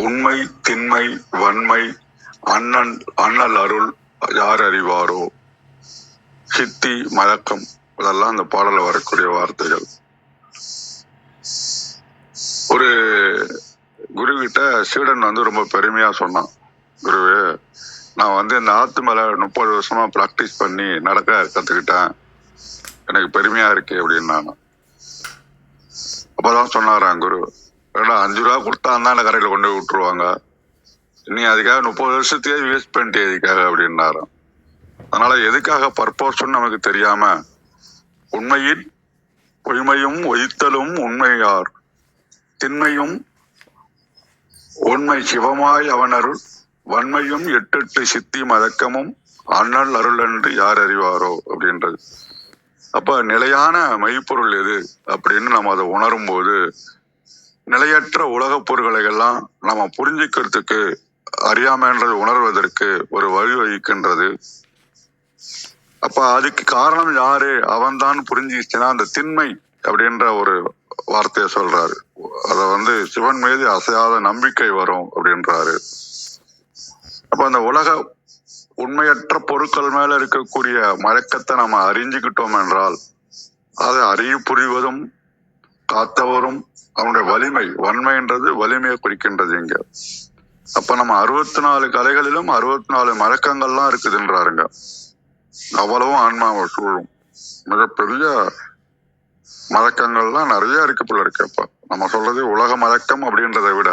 உண்மை திண்மை வன்மை அண்ணல் அருள் யார் அறிவாரோ, சித்தி மயக்கம், இதெல்லாம் அந்த பாடல வரக்கூடிய வார்த்தைகள். ஒரு குரு கிட்ட சீடன் ரொம்ப பெருமையா சொன்னான், குருவே நான் இந்த ஆத்து மேல 30 வருஷமா பிராக்டிஸ் பண்ணி நடக்க கத்துக்கிட்டேன், எனக்கு பெருமையா இருக்கு அப்படின்னு. அப்பதான் சொன்னாராம் குரு, 5 ரூபா கொடுத்தா அந்த கரையில கொண்டு போய் விட்டுருவாங்க, நீ அதுக்காக 30 வருஷத்தையே வேஸ்ட் பண்ணிட்டு எதுக்காக அப்படின்னாராம். அதனால எதுக்காக பர்பஸ் நமக்கு தெரியாம உண்மையின் பொய்மையும் ஒய்த்தலும் உண்மையார், திண்மையும் உண்மை சிவமாய் அவனருள், வன்மையும் 8 சித்தி மதக்கமும் அண்ணல் அருள் என்று யார் அறிவாரோ அப்படின்றது. அப்ப நிலையான மெய்ப்பொருள் எது அப்படின்னு நம்ம அதை உணரும் போது நிலையற்ற உலக பொருள்களை எல்லாம் நம்ம புரிஞ்சுக்கிறதுக்கு, அறியாமைன்றது உணர்வதற்கு ஒரு வழி வகிக்கின்றது. அப்ப அதுக்கு காரணம் யாரு, அவன்தான் புரிஞ்சுச்சுன்னா அந்த திண்மை அப்படின்ற ஒரு வார்த்தையை சொல்றாரு. அத சிவன் மீது அசையாத நம்பிக்கை வரும் அப்படின்றாரு. அப்ப அந்த உலக உண்மையற்ற பொருட்கள் மேல இருக்கக்கூடிய மயக்கத்தை நம்ம அறிஞ்சுக்கிட்டோம் என்றால் அதை அறிய புரிவதும் காத்தவரும் அவனுடைய வலிமை, வன்மைன்றது வலிமையை குறிக்கின்றது இங்க. அப்ப நம்ம 64 கலைகளிலும் 64 மயக்கங்கள்லாம் இருக்குதுன்றாருங்க. அவ்வளவும் ஆன்மாவை சூழும் மிகப்பெரிய மயக்கங்கள்லாம் நிறைய இருக்கு போல இருக்கு. அப்ப நம்ம சொல்றது உலக மயக்கம் அப்படின்றத விட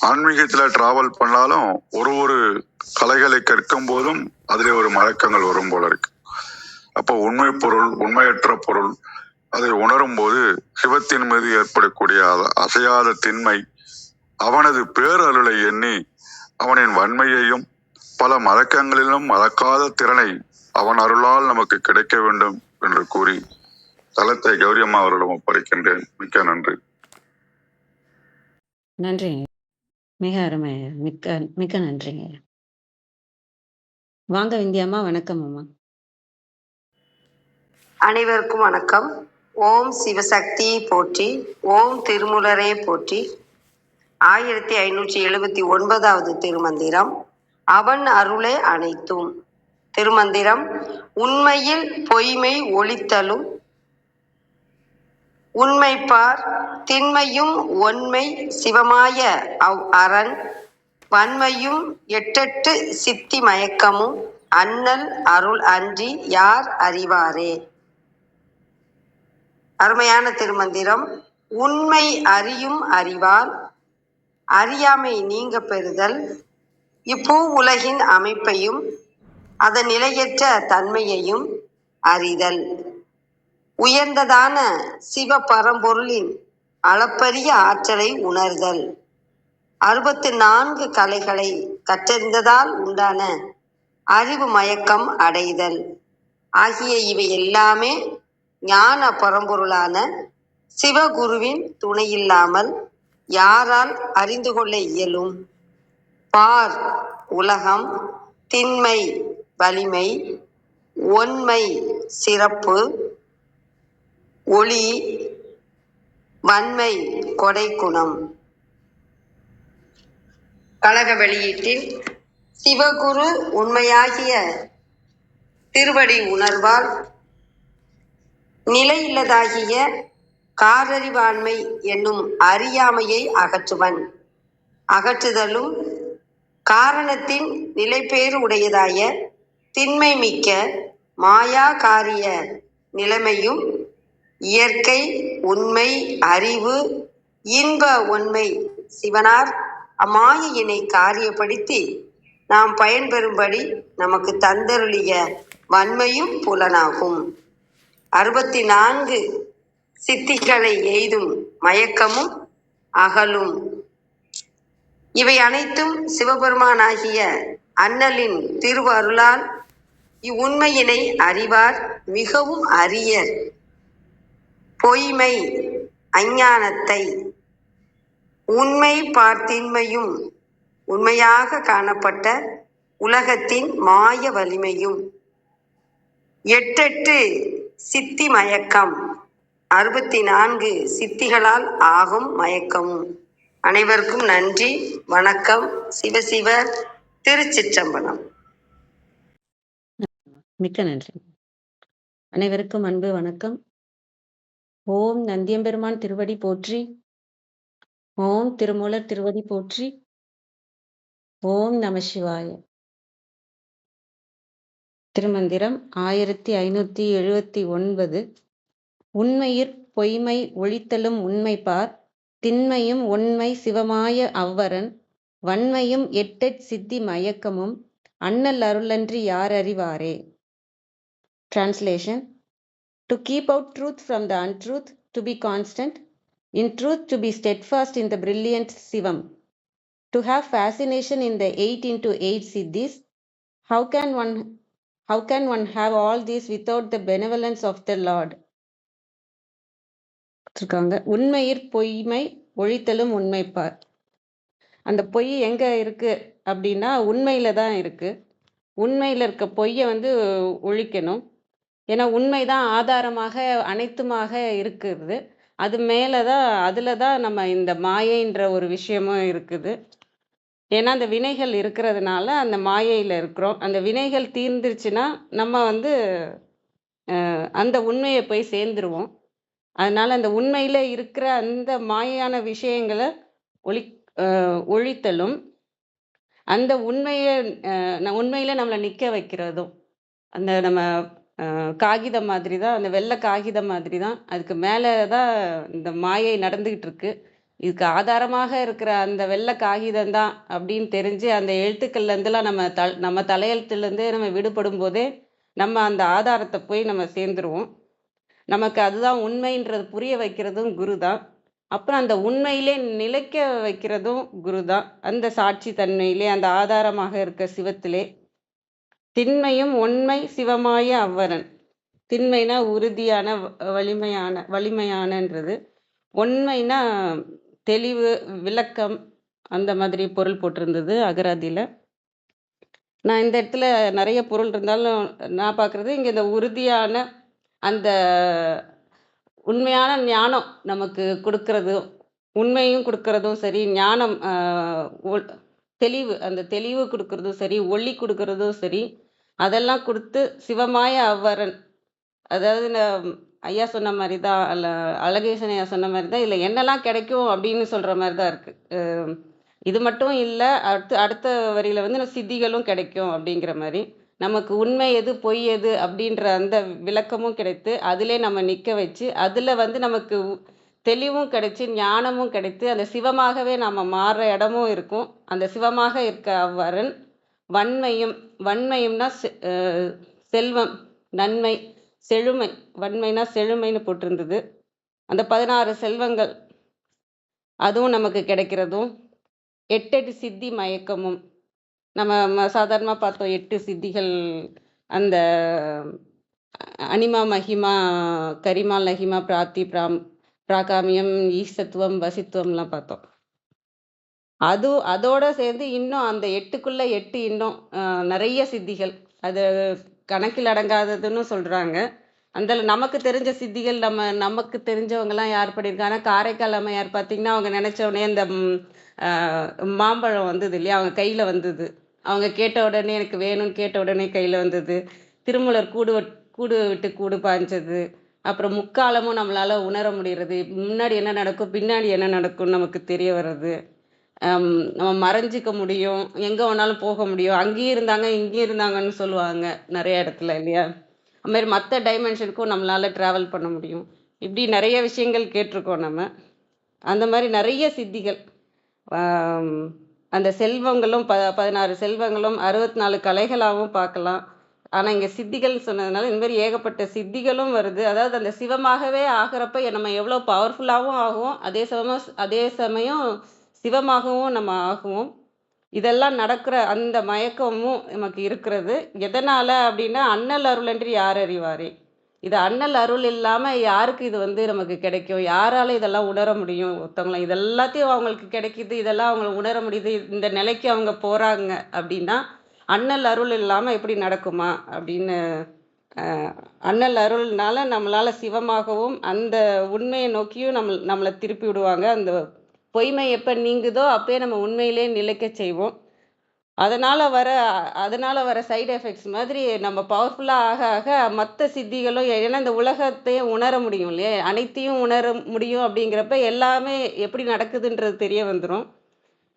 ஆன்மீகத்துல டிராவல் பண்ணாலும் ஒரு கலைகளை கற்கும் போதும் அதுல ஒரு மயக்கங்கள் வரும் போல இருக்கு. அப்போ உண்மை பொருள் உண்மையற்ற பொருள் அதை உணரும் போது சிவத்தின் மீது ஏற்படக்கூடிய அசையாத திண்மை, அவனது பேரருளை எண்ணி அவனின் வன்மையையும் பல மயக்கங்களிலும் மறக்காத திறனை அவன் அருளால் நமக்கு கிடைக்க வேண்டும் என்று கூறி தலத்தை கௌரி அம்மா அவரிடம் ஒப்படைக்கின்றேன். மிக்க நன்றி. நன்றி, மிக அருமை, மிக்க மிக்க நன்றிங்க. வாங்க விந்தியம்மா. வணக்கம் அம்மா. அனைவருக்கும் வணக்கம். ஓம் சிவசக்தி போற்றி, ஓம் திருமுலரே போற்றி. 1579வது திருமந்திரம், அவன் அருளே அனைத்தும். திருமந்திரம். உண்மையில் பொய்மை ஒழித்தலும் உண்மைப்பார், திண்மையும் ஒன்மை சிவமாய அவ் அரண், வன்மையும் 8 சித்தி மயக்கமும் அண்ணல் அருள் அன்றி யார் அறிவாரே. அருமையான திருமந்திரம். உண்மை அறியும் அறிவால் அறியாமை நீங்க பெறுதல், இப்பூ உலகின் அமைப்பையும் அதன் நிலையற்ற தன்மையையும் அறிதல், உயர்ந்ததான சிவ பரம்பொருளின் அளப்பரிய ஆற்றலை உணர்தல், 64 கலைகளை கற்றறிந்ததால் உண்டான அறிவு மயக்கம் அடைதல் ஆகிய இவை எல்லாமே ஞான பரம்பொருளான சிவகுருவின் துணையில்லாமல் யாரால் அறிந்து கொள்ள இயலும்? பார் உலகம், திண்மை வலிமை, ஒன்மை சிறப்பு, ஒளி வன்மை கொடை குணம். கழக வெளியீட்டில் சிவகுரு உண்மையாகிய திருவடி உணர்வால் நிலையில்லதாகிய காரறிவாண்மை என்னும் அறியாமையை அகற்றுவன். அகற்றுதலும் காரணத்தின் நிலைபேறு உடையதாய திண்மை மிக்க மாயா காரிய நிலைமையும் இயற்கை உண்மை அறிவு இன்ப உண்மை சிவனார் அம்மாயினை காரியப்படுத்தி நாம் பயன்பெறும்படி நமக்கு தந்தருளிய வன்மையும் புலனாகும். 64 சித்திகளை எய்தும் மயக்கமும் அகலும். இவை அனைத்தும் சிவபெருமானாகிய அண்ணலின் திருவருளால் இவ்வுண்மையினை அறிவார் மிகவும் அரியர். பொய்மை அஞ்ஞானத்தை உண்மை பார்த்தின்மையும் உண்மையாக காணப்பட்ட உலகத்தின் மாய வலிமையும் 8 சித்தி மயக்கம் 64 சித்திகளால் ஆகும் மயக்கமும் அனைவருக்கும் நன்றி, வணக்கம். சிவசிவ. திருச்சிற்றம்பலம். மிக்க நன்றி. அனைவருக்கும் அன்பு வணக்கம். ஓம் நந்தியம்பெருமான் திருவடி போற்றி. ஓம் திருமூலர் திருவடி போற்றி. ஓம் நம சிவாய. திருமந்திரம் 1579. உண்மையிற் பொய்மை ஒழித்தலும் உண்மைப்பார், திண்மையும் உண்மை சிவமாய அவ்வரன், வன்மையும் எட்டெட் சித்தி மயக்கமும், அண்ணல் அருளன்றி யார் அறிவாரே. Translation: To keep out truth from the untruth, to be constant, in truth to be steadfast in the brilliant Sivam, to have fascination in the 8 into 8 siddhis. How can one have all these without the benevolence of the Lord? உண்மையிற் பொய்மை ஒழித்தலும் உண்மைப்பார். அந்த பொய் எங்க இருக்கு அப்படின்னா உண்மையில தான் இருக்கு. உண்மையில இருக்க பொய்யை ஒழிக்கணும். ஏன்னா உண்மைதான் ஆதாரமாக அனைத்துமாக இருக்குது. அது மேலதான் அதுல தான் நம்ம இந்த மாயைன்ற ஒரு விஷயமும் இருக்குது. ஏன்னா அந்த வினைகள் இருக்கிறதுனால அந்த மாயையில இருக்கிறோம். அந்த வினைகள் தீர்ந்துருச்சுன்னா நம்ம அந்த உண்மையை போய் சேர்ந்துருவோம். அதனால அந்த உண்மையில இருக்கிற அந்த மாயையான விஷயங்களை ஒழித்தலும், அந்த உண்மையில நம்மளை நிக்க வைக்கிறதும். அந்த நம்ம காகிதம் மாதிரி தான், அந்த வெள்ளை காகிதம் மாதிரி தான், அதுக்கு மேலே தான் இந்த மாயை நடந்துகிட்டு இருக்கு. இதுக்கு ஆதாரமாக இருக்கிற அந்த வெள்ளை காகிதம் தான் அப்படின்னு தெரிஞ்சு அந்த எழுத்துக்கள்லேருந்துலாம் நம்ம தலையெழுத்துலேருந்தே நம்ம விடுபடும் போதே நம்ம அந்த ஆதாரத்தை போய் நம்ம சேர்ந்துருவோம். நமக்கு அதுதான் உண்மைன்றது புரிய வைக்கிறதும் குரு தான். அப்புறம் அந்த உண்மையிலே நிலைக்க வைக்கிறதும் குரு தான். அந்த சாட்சி தன்மையிலே, அந்த ஆதாரமாக இருக்க சிவத்திலே. திண்மையும் உண்மை சிவமாய அவ்வரன். திண்மைனா உறுதியான, வலிமையானன்றது. உண்மைனா தெளிவு, விளக்கம், அந்த மாதிரி பொருள் போட்டிருந்தது அகராதியில். நான் இந்த இடத்துல நிறைய பொருள் இருந்தாலும் நான் பார்க்குறது இங்கே இந்த உறுதியான, அந்த உண்மையான ஞானம் நமக்கு கொடுக்கறதும், உண்மையும் கொடுக்கறதும் சரி, ஞானம் தெளிவு, அந்த தெளிவு கொடுக்கறதும் சரி, ஒளி கொடுக்கறதும் சரி, அதெல்லாம் கொடுத்து சிவமாய அவ்வரன். அதாவது ஐயா சொன்ன மாதிரி தான், அழகேசன் ஐயா சொன்ன மாதிரி தான், இல்லை என்னெல்லாம் கிடைக்கும் அப்படின்னு சொல்கிற மாதிரி தான் இருக்குது. இது மட்டும் இல்லை, அடுத்த வரியில் சித்திகளும் கிடைக்கும் அப்படிங்கிற மாதிரி. நமக்கு உண்மை எது பொய் எது அப்படின்ற அந்த விளக்கமும் கிடைத்து அதிலே நம்ம நிற்க வச்சு, அதில் நமக்கு தெளிவும் கிடைச்சி ஞானமும் கிடைத்து அந்த சிவமாகவே நம்ம மாறுற இடமும் இருக்கும். அந்த சிவமாக இருக்க அவ்வரன் வன்மையும்னா செல்வம், நன்மை, செழுமை. வன்மைனா செழுமைன்னு போட்டிருந்தது. அந்த 16 செல்வங்கள் அதுவும் நமக்கு கிடைக்கிறதும், 8 சித்தி மயக்கமும். நம்ம சாதாரணமாக பார்த்தோம் 8 சித்திகள். அந்த அனிமா, மகிமா, கரிமா, லஹிமா, பிராப்தி, பிராகாமியம், ஈசத்துவம், வசித்துவம்லாம் பார்த்தோம். அதோட சேர்ந்து இன்னும் அந்த 8க்குள்ள 8 இன்னும் நிறைய சித்திகள், அது கணக்கில் அடங்காததுன்னு சொல்கிறாங்க. அந்த நமக்கு தெரிஞ்ச சித்திகள், நமக்கு தெரிஞ்சவங்கலாம் யார் பண்ணியிருக்காங்கன்னா, காரைக்கால் அம்மையார் பார்த்தீங்கன்னா, அவங்க நினச்ச உடனே அந்த மாம்பழம் வந்தது இல்லையா, அவங்க கையில் வந்தது. அவங்க கேட்ட உடனே எனக்கு வேணும்னு கேட்ட உடனே கையில் வந்தது. திருமூலர் கூடு விட்டு கூடு பாய்ஞ்சது. அப்புறம் முக்காலமும் நம்மளால் உணர முடிகிறது. முன்னாடி என்ன நடக்கும், பின்னாடி என்ன நடக்கும்னு நமக்கு தெரிய வர்றது. நம்ம மறைஞ்சிக்க முடியும், எங்கே வேணாலும் போக முடியும். அங்கேயும் இருந்தாங்க இங்கேயும் இருந்தாங்கன்னு சொல்லுவாங்க நிறைய இடத்துல இல்லையா. அதுமாதிரி மற்ற டைமென்ஷனுக்கும் நம்மளால் ட்ராவல் பண்ண முடியும். இப்படி நிறைய விஷயங்கள் கேட்டிருக்கோம் நம்ம. அந்த மாதிரி நிறைய சித்திகள். அந்த செல்வங்களும் 16 செல்வங்களும் 64 கலைகளாகவும் பார்க்கலாம். ஆனால் இங்கே சித்திகள் சொன்னதுனால இந்த மாதிரி ஏகப்பட்ட சித்திகளும் வருது. அதாவது அந்த சிவமாகவே ஆகிறப்ப நம்ம எவ்வளோ பவர்ஃபுல்லாகவும் ஆகும், அதே சமயம் சிவமாகவும் நம்ம ஆகுவோம். இதெல்லாம் நடக்கிற அந்த மயக்கமும் நமக்கு இருக்கிறது. எதனால் அப்படின்னா, அண்ணல் அருளன்றி யார் அறிவாரே. இது அண்ணல் அருள் இல்லாமல் யாருக்கு இது நமக்கு கிடைக்கும்? யாரால இதெல்லாம் உணர முடியும்? ஒருத்தவங்களை இதெல்லாத்தையும் அவங்களுக்கு கிடைக்கிது, இதெல்லாம் அவங்கள உணர முடியுது, இந்த நிலைக்கு அவங்க போகிறாங்க அப்படின்னா, அண்ணல் அருள் இல்லாமல் எப்படி நடக்குமா அப்படின்னு. அண்ணல் அருள்னால நம்மளால் சிவமாகவும் அந்த உண்மையை நோக்கியும் நம்மளை திருப்பி விடுவாங்க. அந்த பொய்மை எப்போ நீங்குதோ அப்பயே நம்ம உண்மையிலே நிலைக்க செய்வோம். அதனால வர சைடு எஃபெக்ட்ஸ் மாதிரி நம்ம பவர்ஃபுல்லாக ஆக ஆக மற்ற சித்திகளும் ஏன்னா இந்த உலகத்தையும் உணர முடியும் இல்லையா? அனைத்தையும் உணர முடியும் அப்படிங்கிறப்ப எல்லாமே எப்படி நடக்குதுன்றது தெரிய வந்துரும்.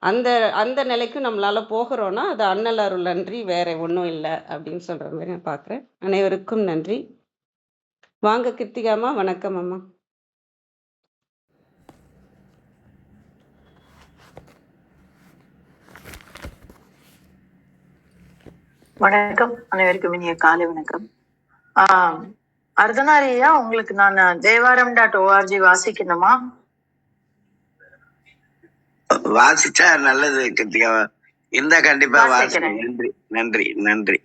அந்த அந்த நிலைக்கு நம்மளால போகிறோம்னா, அது அண்ணல் அருள் அன்றி வேற ஒண்ணும் இல்ல அப்படின்னு சொல்ற மாரி நான் பார்க்குறேன். அனைவருக்கும் நன்றி. வாங்க கிருத்திகாம்மா. வணக்கம் அம்மா. வணக்கம். அனைவருக்கும் இனிய காலை வணக்கம். அர்த்தநாரியா, உங்களுக்கு நான் தேவாரம்.org வாசிக்கணுமா? வாசிச்சா நல்லது கிருத்திகா. இந்த கண்டிப்பா வாசிக்கிறேன். நன்றி நன்றி நன்றி.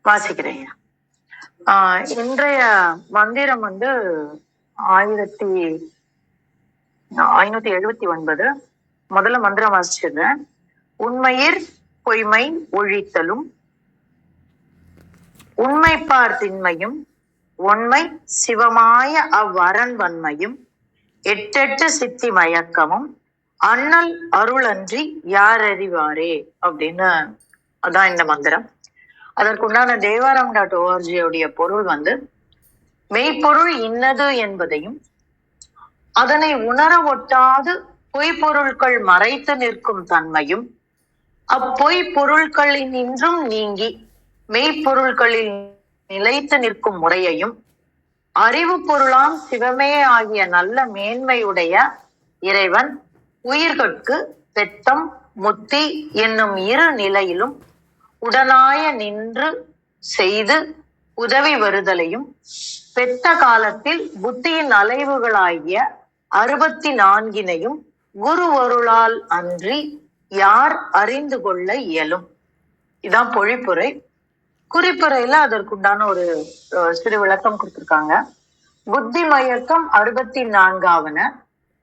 வாசிக்கிறேன். இன்றைய மந்திரம் 1579. முதல்ல மந்திரம் வாசிச்சிடுறேன். உண்மையிற் பொய்மை ஒழித்தலும் உண்மைப்பார் திண்மையும் ஒன்மை சிவமாய அவ்வரண் வன்மையும் எட்டெட்டு சித்தி மயக்கமும் அண்ணல் அருளன்றி யார் அறிவாரே அப்படின்னு அதான் இந்த மந்திரம். அதற்குண்டான தேவாரம்.org உடைய பொருள் மெய்ப்பொருள் இன்னது என்பதையும் அதனை உணர ஒட்டாது பொய்ப்பொருட்கள் மறைத்து நிற்கும் தன்மையும் அப்பொய் பொருட்களின் இன்றும் நீங்கி மெய்ப்பொருட்களில் நிலைத்து நிற்கும் முறையையும் அறிவு பொருளாம் சிவமே ஆகிய நல்ல மேன்மையுடைய இறைவன் உயிர்கட்கு பெத்தம் முத்தி என்னும் இரு நிலையிலும் உடனாய நின்று செய்து உதவி வருதலையும் பெத்த காலத்தில் புத்தியின் அலைவுகளாகிய 64 குரு அருளால் அன்றி யார் அறிந்து கொள்ள இயலும். இதான் பொழிப்புரை. குறிப்புரையில அதற்குண்டான ஒரு சிறு விளக்கம் கொடுத்திருக்காங்க. புத்தி மயக்கம் 64ஆவன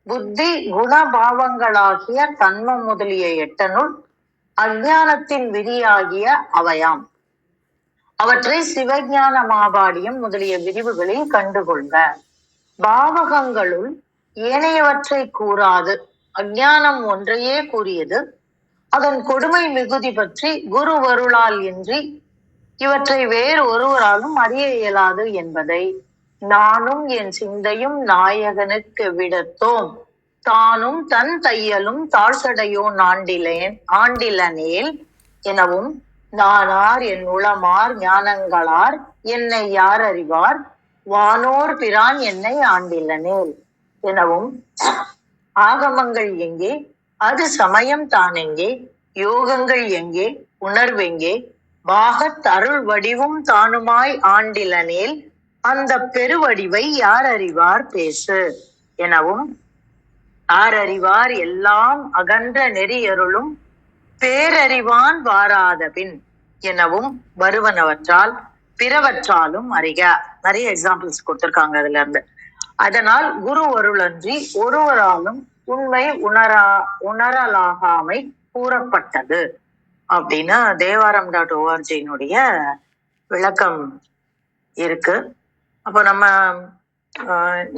புத்தி குணபாவங்களாகிய தன்மம் முதலிய 8னுள் அஞ்ஞானத்தின் விதியாகிய அவையாம். அவற்றை சிவஞான மாபாடியம் முதலிய விரிவுகளில் கண்டுகொள்க. பாவகங்களுள் ஏனையவற்றை கூறாது அஞ்ஞானம் ஒன்றையே கூறியது. அதன் கொடுமை மிகுதி பற்றி குரு வருளால் இன்றி இவற்றை வேறு ஒருவராலும் அறிய இயலாது என்பதை நானும் என் சிந்தையும் நாயகனுக்கு விடத்தோம் தானும் தன் தையலும் தாழ்சடையோ ஆண்டிலனேல் எனவும் நானார் என் உளமார் ஞானங்களார் என்னை யார் அறிவார் வானோர் பிரான் என்னை ஆண்டிலனேல் எனவும் ஆகமங்கள் எங்கே அது சமயம் தானெங்கே யோகங்கள் எங்கே உணர்வெங்கே பாகத் அருள் வடிவும் தானுமாய் ஆண்டிலனேல் அந்த பெருவடிவை யார் அறிவார் பேசு எனவும் ஆரறிவார் எல்லாம் அகன்ற நெறியருளும் பேரறிவான் வாராத பின் எனவும் வருவனவற்றால் பிறவற்றாலும் அறிக. நிறைய எக்ஸாம்பிள்ஸ் கொடுத்திருக்காங்க அதுல இருந்து. அதனால் குரு அருளன்றி ஒருவராலும் உண்மை உணரலாகாமை கூறப்பட்டது அப்படின்னு தேவாரம்.org விளக்கம் இருக்கு. அப்ப நம்ம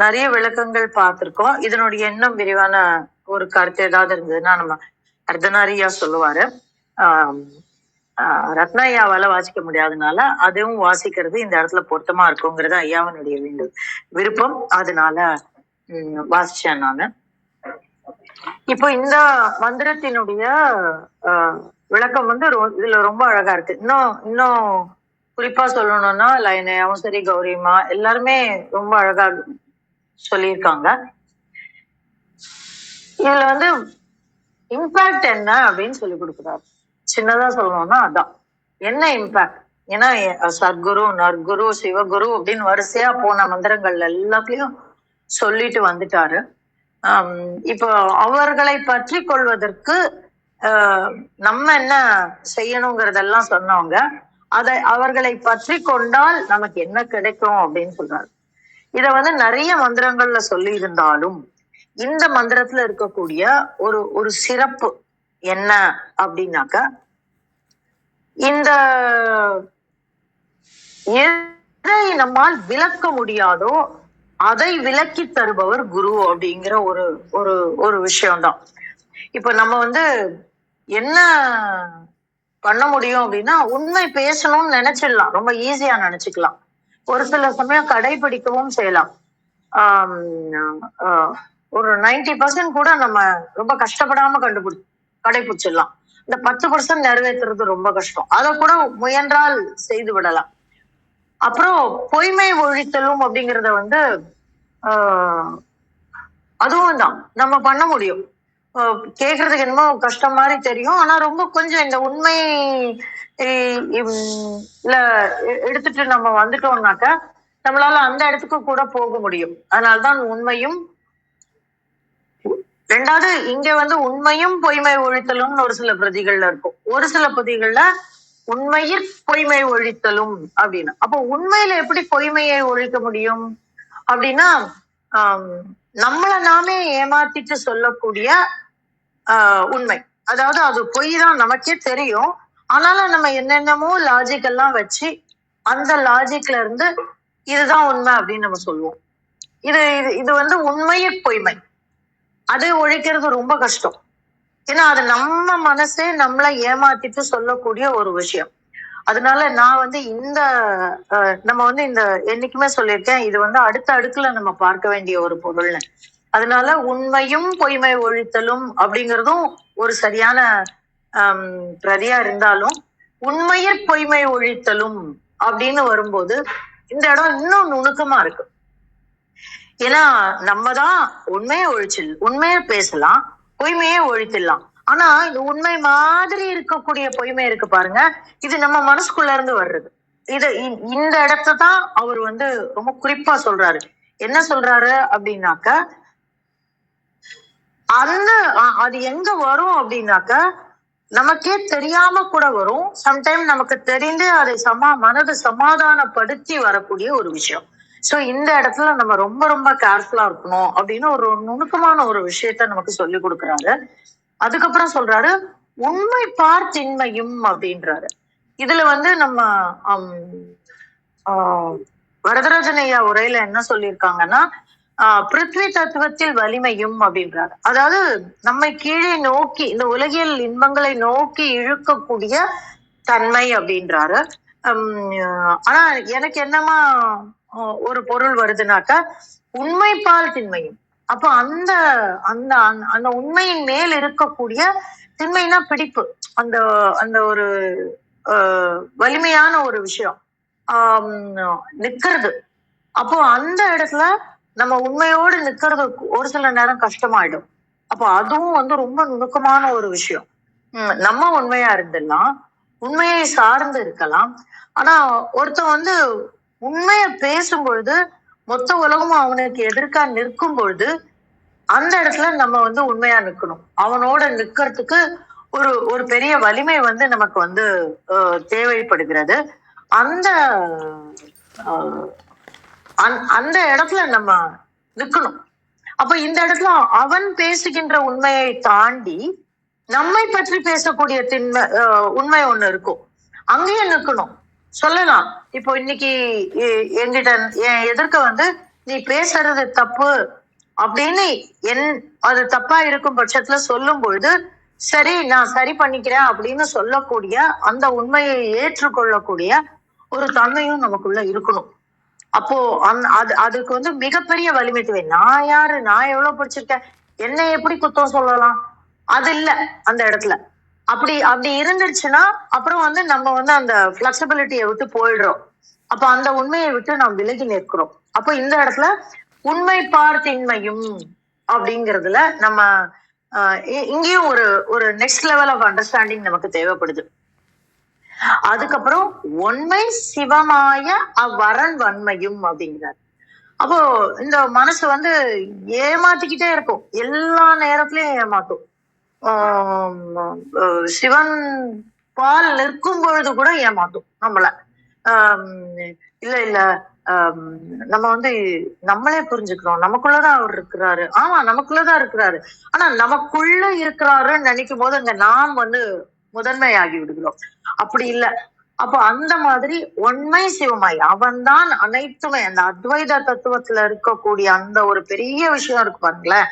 நிறைய விளக்கங்கள் பார்த்திருக்கோம். இதனுடைய இன்னும் விரிவான ஒரு கருத்து ஏதாவது இருந்ததுன்னா நம்ம அர்த்தநாரியா சொல்லுவாரு. ரத்னாயாவால வாசிக்க முடியாதனால அதுவும் வாசிக்கிறது இந்த இடத்துல பொருத்தமா இருக்குங்கிறது ஐயாவனுடைய விருப்பம். அதனால வாசிச்சேன் நானு. இப்போ இந்த மந்திரத்தினுடைய விளக்கம் இதுல ரொம்ப அழகா இருக்கு. இன்னும் குறிப்பா சொல்லணும்னா லைனையாவும் சரி கௌரிமா எல்லாருமே ரொம்ப அழகா சொல்லியிருக்காங்க. இதுல இம்பாக்ட் என்ன அப்படின்னு சொல்லி கொடுக்குறாரு. சின்னதா சொல்லணும்னா அதான் என்ன இம்பாக்ட். ஏன்னா சத்குரு நற்குரு சிவகுரு அப்படின்னு வரிசையா போன மந்திரங்கள்ல எல்லாத்தையும் சொல்லிட்டு வந்துட்டாரு. இப்போ அவர்களை பற்றி கொள்வதற்கு நம்ம என்ன செய்யணுங்கிறதெல்லாம் சொன்னவங்க. அவர்களை பற்றி கொண்டால் நமக்கு என்ன கிடைக்கும் அப்படின்னு சொல்றாரு. இத நிறைய மந்திரங்கள்ல சொல்லி இருந்தாலும் இந்த மந்திரத்துல இருக்கக்கூடிய ஒரு சிறப்பு என்ன அப்படின்னாக்க, இந்த எதை நம்மால் விளக்க முடியாதோ அதை விளக்கி தருபவர் குரு அப்படிங்கிற ஒரு ஒரு ஒரு விஷயம்தான். இப்ப நம்ம வந்து என்ன பண்ண முடியும் அப்படின்னா, உண்மை பேசணும்னு நினைச்சிடலாம், ரொம்ப ஈஸியா நினைச்சுக்கலாம். ஒரு சில சமயம் கடைபிடிக்கவும் செய்யலாம். ஆம், ஆஹ் ஒரு 90% கூட நம்ம ரொம்ப கஷ்டப்படாம கடைபிடிச்சிடலாம். இந்த 10% நிறைவேற்றுறது ரொம்ப கஷ்டம். அதை கூட முயன்றால் செய்து விடலாம். அப்புறம் பொய்மை ஒழித்தலும் அப்படிங்கறத வந்து ஆஹ் அதுவும் தான் நம்ம பண்ண முடியும். கேக்குறதுக்கு என்னமோ கஷ்டம் மாதிரி தெரியும். ஆனா ரொம்ப கொஞ்சம் இந்த உண்மை இல்ல எடுத்துட்டு நம்ம வந்துட்டோம்னாக்க நம்மளால அந்த இடத்துக்கு கூட போக முடியும். அதனால்தான் உண்மையும். ரெண்டாவது இங்க வந்து உண்மையும் பொய்மை ஒழித்தலும்னு ஒரு சில பிரதிகள்ல இருக்கும். ஒரு சில பிரதிகள்ல உண்மையில் பொய்மை ஒழித்தலும் அப்படின்னு. அப்போ உண்மையில எப்படி பொய்மையை ஒழிக்க முடியும் அப்படின்னா, நம்மள நாமே ஏமாத்திட்டு சொல்லக்கூடிய உண்மை. அதாவது அது பொய் தான் நமக்கே தெரியும். ஆனாலும் நம்ம என்னென்னமோ லாஜிக் எல்லாம் வச்சு அந்த லாஜிக்ல இருந்து இதுதான் உண்மை அப்படின்னு நம்ம சொல்லுவோம். இது இது வந்து உண்மையே பொய்மை. அதை ஒழிக்கிறது ரொம்ப கஷ்டம். ஏன்னா அது நம்ம மனசே நம்மளை ஏமாத்திட்டு சொல்லக்கூடிய ஒரு விஷயம். அதனால நான் வந்து இந்த நம்ம வந்து இந்த என்னைக்குமே சொல்லியிருக்கேன், இது வந்து அடுத்த அடுக்குல நம்ம பார்க்க வேண்டிய ஒரு பொருள்னு. அதனால உண்மையும் பொய்மை ஒழித்தலும் அப்படிங்கிறதும் ஒரு சரியான பிரதியா இருந்தாலும், உண்மையில் பொய்மை ஒழித்தலும் அப்படின்னு வரும்போது இந்த இடம் இன்னும் நுணுக்கமா இருக்கு. ஏன்னா நம்ம தான் உண்மையை பேசலாம், பொய்மையே ஒழித்திடலாம். ஆனா இந்த உண்மை மாதிரி இருக்கக்கூடிய பொய்மை இருக்கு பாருங்க, இது நம்ம மனசுக்குள்ள இருந்து வர்றது. இந்த இடத்தான் அவர் வந்து ரொம்ப குறிப்பா சொல்றாரு. என்ன சொல்றாரு அப்படின்னாக்க, அது எங்க வரும் அப்படின்னாக்க நமக்கே தெரியாம கூட வரும். சம்டைம் நமக்கு தெரிந்து அதை மனதை சமாதானப்படுத்தி வரக்கூடிய ஒரு விஷயம். சோ இந்த இடத்துல நம்ம ரொம்ப ரொம்ப கேர்ஃபுல்லா இருக்கணும் அப்படின்னு ஒரு நுணுக்கமான ஒரு விஷயத்த நமக்கு சொல்லி கொடுக்குறாரு. அதுக்கப்புறம் சொல்றாரு உண்மை பார்த்தின்மையும் அப்படின்றாரு. இதுல வந்து நம்ம வரதராஜன் ஐயா உரையில என்ன சொல்லியிருக்காங்கன்னா, பிருத்வி தத்துவத்தில் வலிமையும் அப்படின்றாரு. அதாவது நம்மை கீழே நோக்கி இந்த உலகியல் இன்பங்களை நோக்கி இழுக்கக்கூடிய தன்மை அப்படின்றாரு. ஆனா எனக்கு என்னமா ஒரு பொருள் வருதுனாக்கா, உண்மைப்பால் திண்மையும். அப்போ அந்த அந்த அந்த உண்மையின் மேல் இருக்கக்கூடிய திண்மைனா பிடிப்பு, அந்த அந்த ஒரு வலிமையான ஒரு விஷயம் நிக்கிறது. அப்போ அந்த இடத்துல நம்ம உண்மையோடு நிக்கிறது ஒரு சில நேரம் கஷ்டமாயிடும். அப்போ அதுவும் வந்து ரொம்ப நுணுக்கமான ஒரு விஷயம். நம்ம உண்மையா இருந்துடலாம், உண்மையை சார்ந்து இருக்கலாம். ஆனா ஒருத்தன் வந்து உண்மைய பேசும் பொழுது மொத்த உலகமும் அவனுக்கு எதிர்க்கா நிற்கும் பொழுது அந்த இடத்துல நம்ம வந்து உண்மையா நிக்கணும். அவனோட நிக்கிறதுக்கு ஒரு ஒரு பெரிய வலிமை வந்து நமக்கு வந்து தேவைப்படுகிறது. அந்த அந்த இடத்துல நம்ம நிக்கணும். அப்ப இந்த இடத்துல அவன் பேசுகின்ற உண்மையை தாண்டி நம்மை பற்றி பேசக்கூடிய உண்மை ஒண்ணு இருக்கும், அங்கேயே நிக்கணும். சொல்லலாம், இப்போ இன்னைக்கு என்கிட்ட என் எதிர்க்க வந்து நீ பேசுறது தப்பு அப்படின்னு அது தப்பா இருக்கும் பட்சத்துல சொல்லும் பொழுது, சரி நான் சரி பண்ணிக்கிறேன் அப்படின்னு சொல்லக்கூடிய அந்த உண்மையை ஏற்றுக்கொள்ளக்கூடிய ஒரு தன்மையும் நமக்குள்ள இருக்கணும். அப்போ அதுக்கு வந்து மிகப்பெரிய வலிமை தேவை. நான் யாரு, நான் எவ்வளவு படிச்சிருக்கேன், என்னை எப்படி குத்தம் சொல்லலாம், அது இல்ல அந்த இடத்துல. அப்படி இருந்துச்சுன்னா அப்புறம் வந்து நம்ம வந்து அந்த பிளெக்சிபிலிட்டியை விட்டு போயிடுறோம். அப்ப அந்த உண்மையை விட்டு நாம் விலகி நிற்கிறோம். அப்போ இந்த இடத்துல உண்மை பார்த்தின்மையும் அப்படிங்கிறதுல நம்ம இங்கேயும் ஒரு ஒரு நெக்ஸ்ட் லெவல் ஆஃப் அண்டர்ஸ்டாண்டிங் நமக்கு தேவைப்படுது. அதுக்கப்புறம் உண்மை சிவமாய அவ்வரண் வன்மையும் அப்படிங்கிறார். அப்போ இந்த மனசு வந்து ஏமாத்திக்கிட்டே இருக்கும், எல்லா நேரத்திலயும் ஏமாத்தும். சிவன் பால் நிற்கும் பொழுது கூட ஏமாத்தும் நம்மள. இல்ல இல்ல நம்ம வந்து நம்மளே புரிஞ்சுக்கிறோம், நமக்குள்ளதான் அவர் இருக்கிறாரு. ஆமா நமக்குள்ளதான் இருக்கிறாரு, ஆனா நமக்குள்ள இருக்கிறாருன்னு நினைக்கும் போது அங்க நாம் வந்து முதன்மையாகி விடுகிறோம். அப்படி இல்ல, அப்போ அந்த மாதிரி உண்மை சிவமாய் அவன்தான் அனைத்துமே. அந்த அத்வைத தத்துவத்துல இருக்கக்கூடிய அந்த ஒரு பெரிய விஷயம் இருக்கு பாருங்களேன்.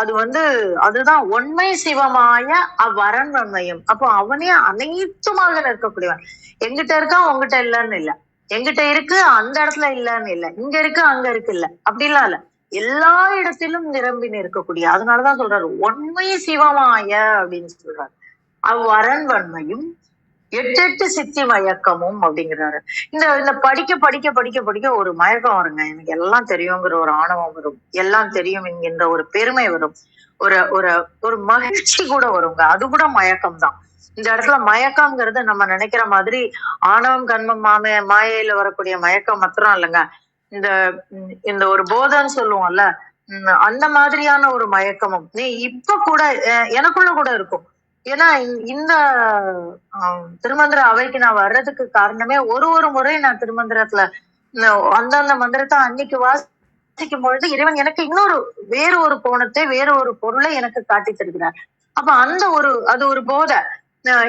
அது வந்து அதுதான் உண்மை சிவமாய அவ்வரன் உண்மையும். அப்போ அவனே அனைத்துமாக இருக்கக்கூடியவன். எங்கிட்ட இருக்கா உங்ககிட்ட இல்லைன்னு இல்ல, எங்கிட்ட இருக்கு அந்த இடத்துல இல்லைன்னு இல்ல, இங்க இருக்கு அங்க இருக்கு இல்ல, அப்படிலாம் இல்ல, எல்லா இடத்திலும் நிரம்பி இருக்கக்கூடிய. அதனாலதான் சொல்றாரு உண்மை சிவமாய அப்படின்னு சொல்றாரு. அவ்வரன் வன்மையும் எட்டெட்டு சித்தி மயக்கமும் அப்படிங்கிறாரு. இந்த இந்த படிக்க படிக்க படிக்க படிக்க ஒரு மயக்கம் வருங்க. எனக்கு எல்லாம் தெரியுங்கிற ஒரு ஆணவம் வரும், எல்லாம் தெரியும் என்கின்ற ஒரு பெருமை வரும், ஒரு ஒரு ஒரு மகிழ்ச்சி கூட வருங்க. அது கூட மயக்கம் தான். இந்த இடத்துல மயக்கம்ங்கிறது நம்ம நினைக்கிற மாதிரி ஆணவம் கண்மம் மாயையில வரக்கூடிய மயக்கம் மாத்திரம் இல்லைங்க. இந்த இந்த ஒரு போதைன்னு சொல்லுவோம்ல, அந்த மாதிரியான ஒரு மயக்கமும் நீ இப்ப கூட எனக்குள்ள கூட இருக்கும். ஏன்னா இந்த திருமந்திர அவைக்கு நான் வர்றதுக்கு காரணமே ஒரு ஒரு முறை நான் திருமந்திரத்துல அந்தந்த மந்திரத்தை அன்னைக்கு வாசிக்கும் பொழுது இறைவன் எனக்கு இன்னொரு வேறு ஒரு கோணத்தை வேறு ஒரு பொருளை எனக்கு காட்டி தருகிறார். அப்ப அந்த ஒரு அது ஒரு போதை.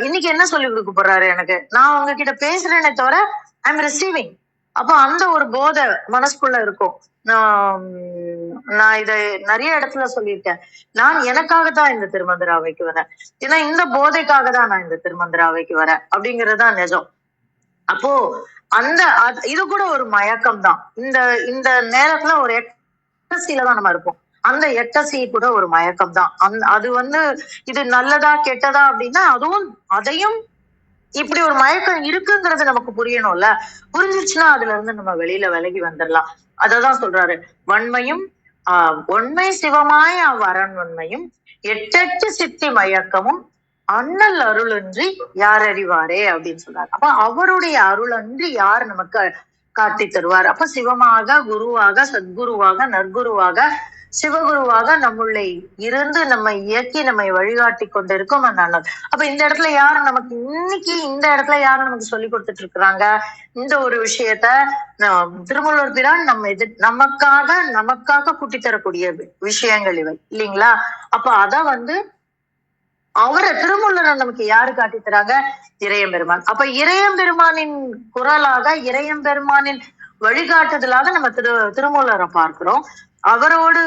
இன்னைக்கு என்ன சொல்லி கொடுக்க போறாரு எனக்கு, நான் உங்ககிட்ட பேசுறேனே தவிர ஐ எம் ரிசீவிங். அப்போ அந்த ஒரு போதை மனசுக்குள்ள இருக்கும். நான் இதை நிறைய இடத்துல சொல்லியிருக்கேன். நான் எனக்காகத்தான் இந்த திருமந்திர அவைக்கு வரேன், ஏன்னா இந்த போதைக்காக தான் நான் இந்த திருமந்திர அவைக்கு வரேன் அப்படிங்கறதுதான் நிஜம். அப்போ அந்த இது கூட ஒரு மயக்கம் தான். இந்த இந்த நேரத்துல ஒரு எட்டசியில தான் நம்ம இருப்போம். அந்த எட்டசி கூட ஒரு மயக்கம் தான். அது வந்து இது நல்லதா கெட்டதா அப்படின்னா அதையும் இப்படி ஒரு மயக்கம் இருக்குங்கிறது நமக்கு புரியணும்ல. புரிஞ்சிச்சுன்னா அதுல இருந்து நம்ம வெளியில விலகி வந்துடலாம். அததான் சொல்றாரு, வன்மையும் உண்மை சிவமாய அவ்வரன் உண்மையும் எட்டெட்டு சித்தி மயக்கமும் அண்ணல் அருளன்றி யார் அறிவாரே அப்படின்னு சொல்றாரு. அப்ப அவருடைய அருள் அன்றி யார் நமக்கு காட்டி தருவார்? அப்ப சிவமாக, குருவாக, சத்குருவாக, நற்குருவாக, சிவகுருவாக நம்முள்ளே இருந்து நம்மை இயக்கி நம்மை வழிகாட்டி கொண்டிருக்கும் அந்த அண்ணல். அப்ப இந்த இடத்துல யாரு நமக்கு இன்னைக்கு இந்த இடத்துல யாரு நமக்கு சொல்லி கொடுத்துட்டு இருக்கிறாங்க இந்த ஒரு விஷயத்த? திருமூலர் பிரான் நமக்காக கூட்டி தரக்கூடிய விஷயங்கள் இவை இல்லைங்களா? அப்ப அத வந்து அவரை திருமூலரை நமக்கு யாரு காட்டி தராங்க? இறையம்பெருமான். அப்ப இறையம்பெருமானின் குரலாக, இறையம்பெருமானின் வழிகாட்டுதலாக நம்ம திருமூலரை பார்க்கிறோம். அவரோடு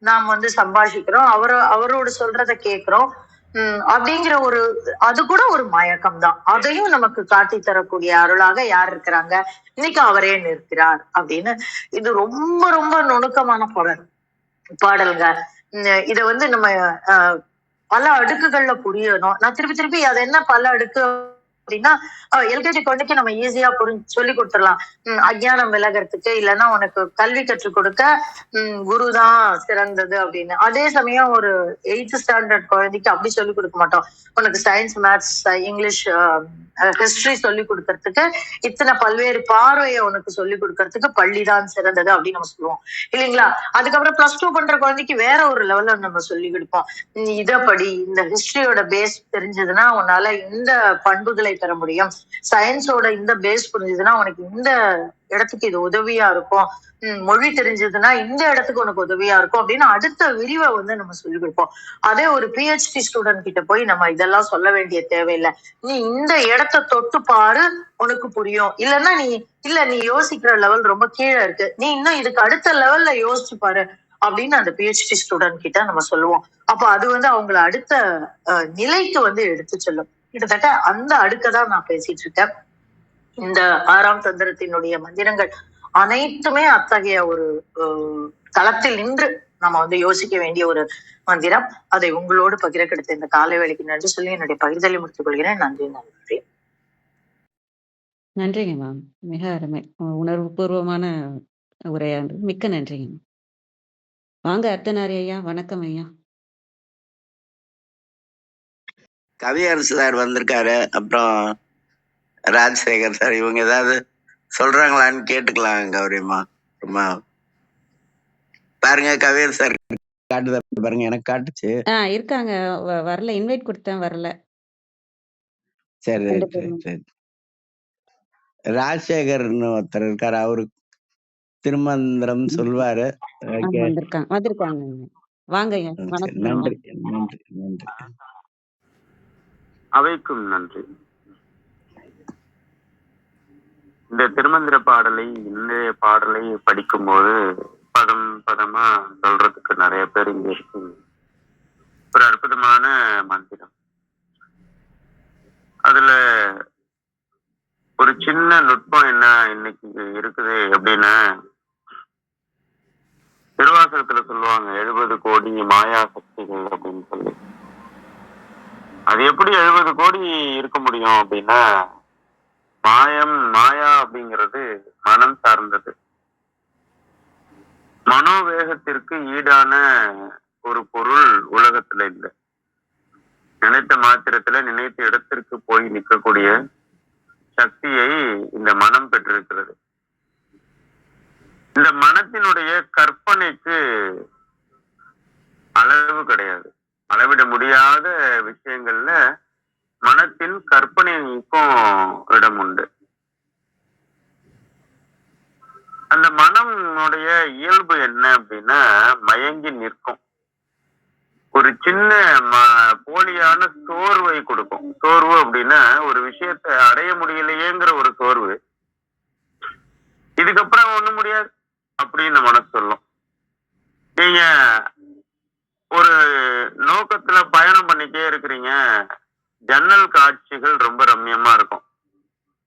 நாம் வந்து சம்பாஷிக்கிறோம், அவரோடு சொல்றத கேட்கிறோம். அப்படிங்கிற ஒரு அது கூட ஒரு மயக்கம் தான். அதையும் நமக்கு காட்டி தரக்கூடிய அருளாக யார் இருக்கிறாங்க? இன்னைக்கு அவரே நிற்கிறார் அப்படின்னு. இது ரொம்ப ரொம்ப நுணுக்கமான பாடல்ங்க. இத வந்து நம்ம பல அடுக்குகள்ல புரியணும். நான் திருப்பி அது என்ன பல அடுக்கு அப்படின்னா, எல்கேஜி குழந்தைக்கு நம்ம ஈஸியா சொல்லி கொடுத்துடலாம். அஜ்ஞானம் விலகிறதுக்கு, இல்லைன்னா உனக்கு கல்வி கற்றுக் கொடுக்க குருதான் சிறந்தது அப்படின்னு. அதே சமயம் ஒரு 8th ஸ்டாண்டர்ட் குழந்தைக்கு அப்படி சொல்லி கொடுக்க மாட்டோம். உனக்கு சயின்ஸ், மேத்ஸ், இங்கிலீஷ், ஹிஸ்டரி சொல்லி கொடுக்கறதுக்கு, இத்தனை பல்வேறு பார்வையை உனக்கு சொல்லி கொடுக்கறதுக்கு பள்ளிதான் சிறந்தது அப்படின்னு நம்ம சொல்லுவோம் இல்லைங்களா? அதுக்கப்புறம் +2 பண்ற குழந்தைக்கு வேற ஒரு லெவல்ல நம்ம சொல்லி கொடுப்போம். இத படி, இந்த ஹிஸ்டரியோட பேஸ் தெரிஞ்சதுன்னா உன்னால இந்த பண்புகளை பெற முடியும், சயின்ஸோட இந்த பேஸ் புரிஞ்சதுன்னா உனக்கு இந்த இடத்துக்கு இது உதவியா இருக்கும், மொழி தெரிஞ்சதுன்னா இந்த இடத்துக்கு உனக்கு உதவியா இருக்கும் அப்படின்னு அடுத்த விரிவை வந்து நம்ம சொல்லி கொடுப்போம். அதே ஒரு PhD ஸ்டூடெண்ட் கிட்ட போய் நம்ம இதெல்லாம் சொல்ல வேண்டிய தேவையில்லை. நீ இந்த இடத்த தொட்டு பாரு, உனக்கு புரியும். இல்லைன்னா நீ யோசிக்கிற லெவல் ரொம்ப கீழே இருக்கு, நீ இன்னும் இதுக்கு அடுத்த லெவல்ல யோசிச்சு பாரு அப்படின்னு அந்த PhD ஸ்டூடெண்ட் கிட்ட நம்ம சொல்லுவோம். அப்ப அது வந்து அவங்கள அடுத்த நிலைக்கு வந்து எடுத்து செல்லும். கிட்டத்தட்ட அந்த அடுக்கதான் நான் பேசிட்டு இருக்கேன். இந்த 6ஆம் தந்திரத்தினுடைய மந்திரங்கள் அனைத்துமே அத்தகைய ஒரு தளத்தில் நின்று நம்ம வந்து யோசிக்க வேண்டிய ஒரு மந்திரம். அதை உங்களோடு பகிர கிடைத்த இந்த காலை வேளைக்கு நன்றி சொல்லி என்னுடைய பகிர்தலை முடித்துக் கொள்கிறேன். நன்றி. நன்றிங்க மேம். மிக அருமை, உணர்வு பூர்வமான உரையாண்டு. மிக்க நன்றிங்க. வாங்க அர்த்தநாரி ஐயா. வணக்கம் ஐயா. கவியரசு சார் வந்திருக்காரு, அப்புறம் ராஜசேகர் சார். இவங்க ஏதாவது சொல்றாங்களான்னு கேட்டுக்கலாம் கௌரியம்மா. பாருங்க கவியரசு சார் காட்டுதா பாருங்க, எனக்கு காட்டுச்சு. இருக்காங்க, வரல. இன்வைட் கொடுத்தேன், வரல. சரி சரி. ராஜசேகர்னு ஒருத்தர் இருக்காரு, அவரு திருமந்திரம் சொல்வாரு. வந்திருக்காங்க. வாங்க ஐயா. நன்றி நன்றி நன்றி. அவைக்கும் நன்றி. இந்த திருமந்திர பாடலை இன்றைய பாடலை படிக்கும்போது பதம் பதமா சொல்றதுக்கு நிறைய பேர் இங்க இருக்கு. ஒரு அற்புதமான மந்திரம். அதுல ஒரு சின்ன நுட்பம் என்ன இன்னைக்கு இருக்குது அப்படின்னா, திருவாசகத்துல சொல்லுவாங்க 70 கோடி மாயா சக்திகள் அப்படின்னு சொல்லி. அது எப்படி 70 கோடி இருக்க முடியும் அப்படின்னா, மாயா அப்படிங்கிறது மனம் சார்ந்தது. மனோவேகத்திற்கு ஈடான ஒரு பொருள் உலகத்துல இல்லை. நினைத்த மாத்திரத்துல நினைத்த இடத்திற்கு போய் நிற்கக்கூடிய சக்தியை இந்த மனம் பெற்றிருக்கிறது. இந்த மனத்தினுடைய கற்பனைக்கு அளவு கிடையாது. அளவிட முடியாத விஷயங்கள்ல மனத்தின் கற்பனைக்கும் இடம் உண்டு. அந்த மனமுடைய இயல்பு என்ன அப்படின்னா, மயங்கி நிற்கும். ஒரு சின்ன போலியான சோர்வை கொடுக்கும். சோர்வு அப்படின்னா ஒரு விஷயத்தை அடைய முடியலையேங்கிற ஒரு சோர்வு. இதுக்கப்புறம் ஒண்ணும் முடியாது அப்படின்னு மனசு சொல்லும். நீங்க ஒரு நோக்கத்துல பயணம் பண்ணிட்டே இருக்கிறீங்க, ஜன்னல் காட்சிகள் ரொம்ப ரம்மியமா இருக்கும்.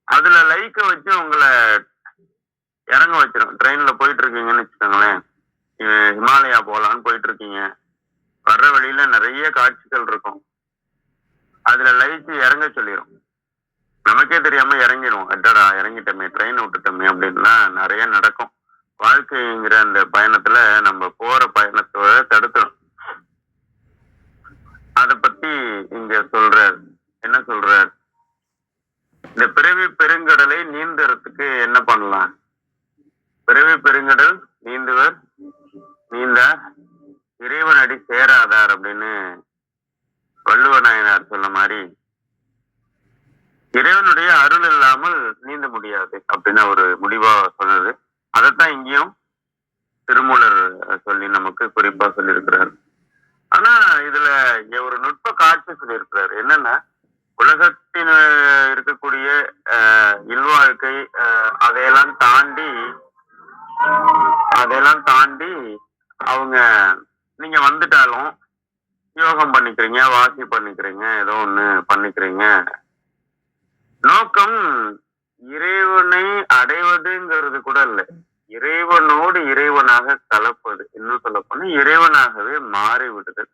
அதுல லைக்க வச்சு உங்களை இறங்க வச்சிடும். ட்ரெயின்ல போயிட்டு இருக்கீங்கன்னு வச்சுக்கோங்களேன், ஹிமாலயா போலான்னு போயிட்டு இருக்கீங்க. வர்ற வழியில நிறைய காட்சிகள் இருக்கும். அதுல லைட் இறங்க சொல்லிடும். நமக்கே தெரியாம இறங்கிடுவோம். அடடா இறங்கிட்டோமே, ட்ரெயின் விட்டுட்டோமே அப்படின்லாம் நிறைய நடக்கும். வாழ்க்கைங்கிற அந்த பயணத்துல நம்ம போற பயணத்தோட தடுத்துடும். அத பத்தி இங்க சொல்றார். என்ன சொல்றார்? இந்த பிறவி பெருங்கடலை நீந்துறதுக்கு என்ன பண்ணலாம்? பிறவி பெருங்கடல் நீந்துவர் நீந்தா இறைவன் அடி சேராதார் அப்படின்னு வள்ளுவ நாயனார் சொன்ன மாதிரி, இறைவனுடைய அருள் இல்லாமல் நீந்த முடியாது அப்படின்னு ஒரு முடிவா சொன்னது. அதைத்தான் இங்கேயும் திருமூலர் சொல்லி நமக்கு குறிப்பா சொல்லியிருக்கிறார். ஆனா இதுல ஒரு நுட்ப காட்சி சொல்லியிருக்கிறார். என்னன்னா, உலகத்தின் இருக்கக்கூடிய இல்வாழ்க்கை அதையெல்லாம் தாண்டி அவங்க நீங்க வந்துட்டாலும் யோகம் பண்ணிக்கிறீங்க, வாசி பண்ணிக்கிறீங்க, ஏதோ ஒண்ணு பண்ணிக்கிறீங்க. நோக்கம் இறைவனை அடைவதுங்கிறது கூட இல்லை, இறைவனோடு இறைவனாக கலப்பது. இன்னும் சொல்ல போனா இறைவனாகவே மாறி விடுது.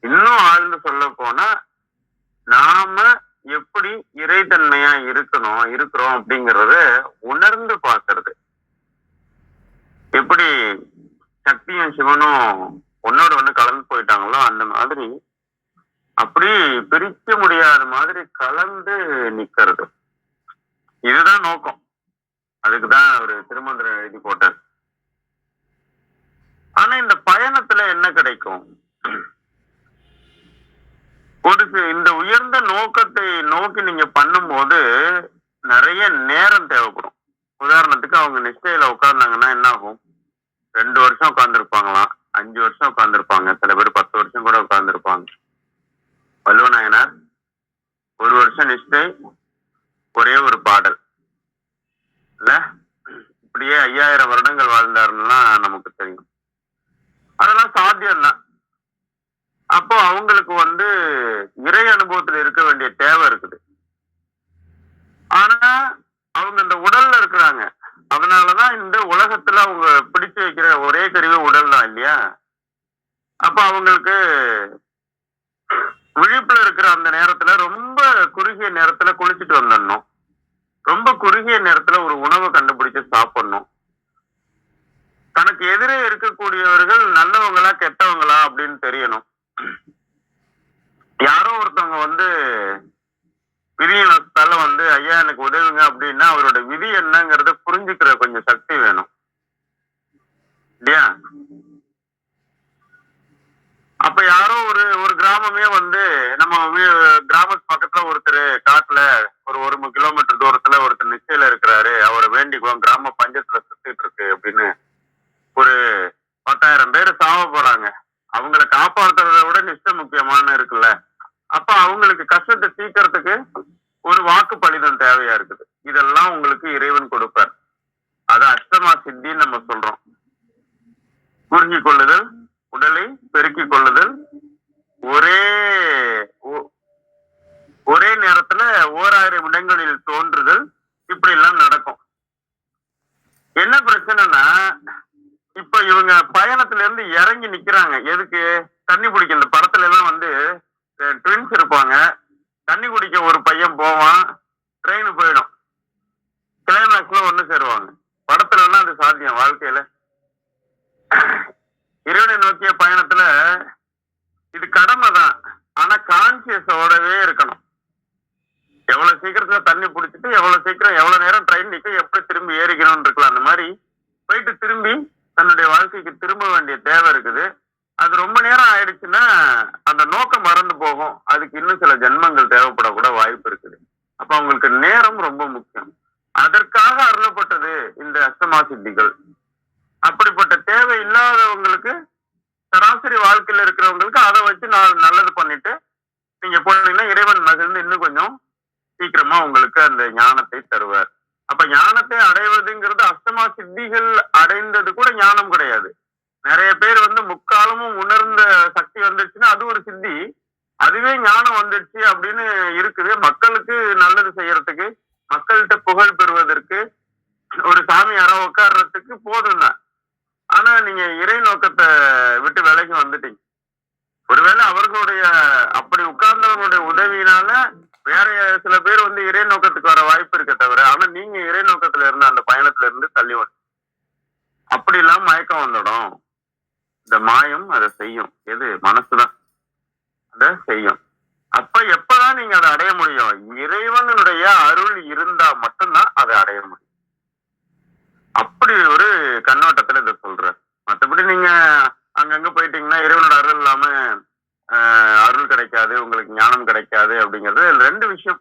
இன்னும் ஆழ்ந்து சொல்ல போனா நாம எப்படி இறைத்தன்மையா இருக்கிறோம் அப்படிங்கறத உணர்ந்து பார்க்கறது. எப்படி சக்தியும் சிவனும் ஒன்னோட ஒண்ணு கலந்து போயிட்டாங்களோ அந்த மாதிரி, அப்படி பிரிக்க முடியாத மாதிரி கலந்து நிக்கிறது. இதுதான் நோக்கம். அதுக்குதான் ஒரு திருமந்திரம் எழுதி போட்டார். ஆனா இந்த பயணத்துல என்ன கிடைக்கும்? இந்த உயர்ந்த நோக்கத்தை நோக்கி நீங்க பண்ணும்போது நிறைய நேரம் தேவைப்படும். உதாரணத்துக்கு அவங்க நிச்சயில உட்கார்ந்தாங்கன்னா என்ன ஆகும்? 2 வருஷம் உட்கார்ந்துருப்பாங்களாம், 5 வருஷம் உட்கார்ந்துருப்பாங்க, சில பேர் 10 வருஷம் கூட உட்கார்ந்துருப்பாங்க. வள்ளுவ நாயனார் 1 வருஷம் நிஷ்டை, ஒரே ஒரு பாடல் இல்ல, இப்படியே 5000 வருடங்கள் வாழ்ந்தாருன்னா நமக்கு தெரியும். அதெல்லாம் சாத்தியம்தான். அப்போ அவங்களுக்கு இறை அனுபவத்துல இருக்க வேண்டிய தேவை இருக்குது. ஆனா அவங்க இந்த உடல்ல இருக்கிறாங்க. அதனாலதான் இந்த உலகத்துல அவங்க பிடிச்சு வைக்கிற ஒரே கருவி உடல் தான் இல்லையா? அப்ப அவங்களுக்கு விழிப்புல இருக்கிற அந்த நேரத்துல ரொம்ப குறுகிய நேரத்துல குளிச்சுட்டு வந்துடணும், ரொம்ப குறுகிய நேரத்துல ஒரு உணவை கண்டுபிடிச்சு சாப்பிடணும். தனக்கு எதிரே இருக்கக்கூடியவர்கள் நல்லவங்களா கெட்டவங்களா அப்படின்னு தெரியணும். யாரோ ஒருத்தவங்க விதியினத்தால ஐயா எனக்கு உதவுங்க அப்படின்னா அவரோட விதி என்னங்கிறத புரிஞ்சுக்கிற கொஞ்சம் சக்தி வேணும் இல்லையா? அப்ப யாரோ ஒரு கிராமமே நம்ம கிராமத்து பக்கத்துல ஒருத்தர் காட்டுல ஒரு 1 கிலோமீட்டர் தூரத்துல ஒருத்தர் நிச்சயில இருக்கிறாரு, அவரை வேண்டிக்குவோம், கிராம பஞ்சத்துல சுத்திட்டு இருக்கு அப்படின்னு ஒரு 10,000 பேர் சாவ போறாங்க. அவங்களை காப்பாற்றுறத விட நிஷ்டை முக்கியமான இருக்குல்ல. அப்ப அவங்களுக்கு கஷ்டத்தை தீர்க்கறதுக்கு ஒரு வாக்கு பலிதம் தேவையா இருக்குது. இதெல்லாம் உங்களுக்கு இறைவன் கொடுப்பார். அது அஷ்டமா சித்தின்னு நம்ம சொல்றோம். குறுகி கொள்ளுதல், உடலை பெருக்கிக் கொள்ளுதல், ஒரே நேரத்துல 1000 இடங்களில் தோன்றுதல், இப்படி எல்லாம் நடக்கும். என்ன பிரச்சனைனா, இப்ப இவங்க பயணத்துல இருந்து இறங்கி நிக்கிறாங்க. எதுக்கு? தண்ணி குடிக்க. இந்த படத்துல எல்லாம் வந்து ட்வின்ஸ் இருப்பாங்க, தண்ணி குடிக்க ஒரு பையன் போவான், ட்ரெயின் போயிடும், கிளைமேக்ஸ்ல ஒண்ணு சேருவாங்க. படத்துல எல்லாம் அது சாத்தியம் வாழ்க்கையில. இறைவனை நோக்கிய பயணத்துல இது கடமை தான், ஆனா கான்சியஸோடவே இருக்கணும். எவ்வளவு சீக்கிரத்துல தண்ணி பிடிச்சிட்டு எவ்வளவு சீக்கிரம் எவ்வளவு நேரம் ட்ரெயின் நிக்க எப்படி திரும்பி ஏறிக்கணும்னு இருக்கலாம். அந்த மாதிரி போயிட்டு திரும்பி தன்னுடைய வாழ்க்கைக்கு திரும்ப வேண்டிய தேவை இருக்குது. அது ரொம்ப நேரம் ஆயிடுச்சுன்னா அந்த நோக்கம் மறந்து போகும். அதுக்கு இன்னும் சில ஜென்மங்கள் தேவைப்படக்கூட வாய்ப்பு இருக்குது. அப்ப அவங்களுக்கு நேரம் ரொம்ப முக்கியம். அதற்காக அருளப்பட்டது இந்த அஷ்டமா சித்திகள். அப்படிப்பட்ட தேவை இல்லாதவங்களுக்கு, சராசரி வாழ்க்கையில இருக்கிறவங்களுக்கு அதை வச்சு நல்லது பண்ணிட்டு நீங்க போனீங்கன்னா இறைவன் மகிழ்ந்து இன்னும் கொஞ்சம் சீக்கிரமா உங்களுக்கு அந்த ஞானத்தை தருவார். அப்ப ஞானத்தை அடைவதுங்கிறது அஷ்டமா சித்திகள் அடைந்தது கூட ஞானம் கிடையாது. நிறைய பேர் வந்து முக்காலமும் உணர்ந்த சக்தி வந்துடுச்சுன்னா அது ஒரு சித்தி, அதுவே ஞானம் வந்துடுச்சு அப்படின்னு இருக்குது. மக்களுக்கு நல்லது செய்யறதுக்கு, மக்கள்கிட்ட புகழ் பெறுவதற்கு, ஒரு சாமி யாரோ உட்கார்றதுக்கு போதும் தான். ஆனா நீங்க இறை நோக்கத்தை விட்டு விலகி வந்துட்டீங்க. ஒருவேளை அவர்களுடைய அப்படி உட்கார்ந்தவர்களுடைய உதவியினால வேற சில பேர் வந்து இறை நோக்கத்துக்கு வர வாய்ப்பு இருக்க தவிர, ஆனா நீங்க இறை நோக்கத்துல இருந்து அந்த பயணத்துல இருந்து தள்ளி வந்து அப்படி எல்லாம் மயக்கம் வந்துடும். இந்த மாயம் அதை செய்யும். எது? மனசுதான் அதை செய்யும். அப்ப எப்பதான் நீங்க அதை அடைய முடியும்? இறைவனுடைய அருள் இருந்தா மட்டும்தான் அதை அடைய முடியும். அப்படி ஒரு கண்ணோட்டத்துல இதை சொல்ற. மற்றபடி நீங்க அங்கங்க போயிட்டீங்கன்னா இறைவனோட அருள் இல்லாம அருள் கிடைக்காது, உங்களுக்கு ஞானம் கிடைக்காது அப்படிங்கிறது ரெண்டு விஷயம்.